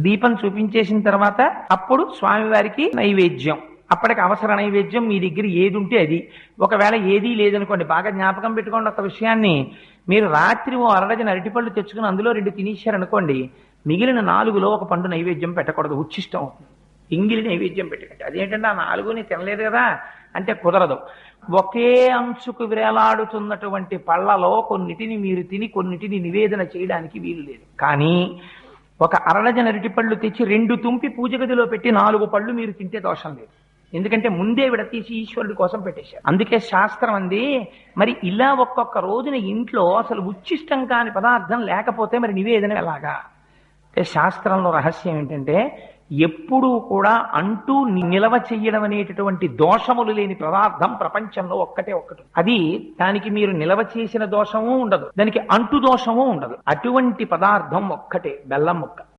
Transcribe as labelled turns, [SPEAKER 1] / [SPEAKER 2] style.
[SPEAKER 1] దీపం చూపించేసిన తర్వాత అప్పుడు స్వామివారికి నైవేద్యం. అప్పటికి అవసర నైవేద్యం మీ దగ్గర ఏది ఉంటే అది. ఒకవేళ ఏదీ లేదనుకోండి, బాగా జ్ఞాపకం పెట్టుకోండి ఒక విషయాన్ని. మీరు రాత్రి ఓ అరడజన అరటిపళ్ళు తెచ్చుకుని అందులో 2 తినేశారనుకోండి, మిగిలిన 4లో ఒక పండు నైవేద్యం పెట్టకూడదు, ఉచ్ఛిష్టం అవుతుంది. ఎంగిలి నైవేద్యం పెట్టకండి. అదేంటంటే ఆ 4ని తినలేదు కదా అంటే కుదరదు. ఒకే అంచుకు వేలాడుతున్నటువంటి పళ్ళలో కొన్నిటిని మీరు తిని కొన్నిటిని నివేదన చేయడానికి వీలు లేదు. కానీ ఒక అరడజన అరటిపళ్ళు తెచ్చి 2 తుంపి పూజ గదిలో పెట్టి 4 పళ్ళు మీరు తింటే దోషం లేదు. ఎందుకంటే ముందే విడతీసి ఈశ్వరుడి కోసం పెట్టేశారు. అందుకే శాస్త్రం అంది, మరి ఇలా ఒక్కొక్క రోజున ఇంట్లో అసలు ఉచ్ఛిష్టం కాని పదార్థం లేకపోతే మరి నివేదన ఎలాగా అంటే, శాస్త్రంలో రహస్యం ఏంటంటే ఎప్పుడూ కూడా అంటూ నిలవ చెయ్యడం అనేటటువంటి దోషములు లేని పదార్థం ప్రపంచంలో ఒక్కటే ఒక్కటి. అది దానికి మీరు నిలవ చేసిన దోషము ఉండదు, దానికి అంటు దోషము ఉండదు. అటువంటి పదార్థం ఒక్కటే బెల్లం ముక్క.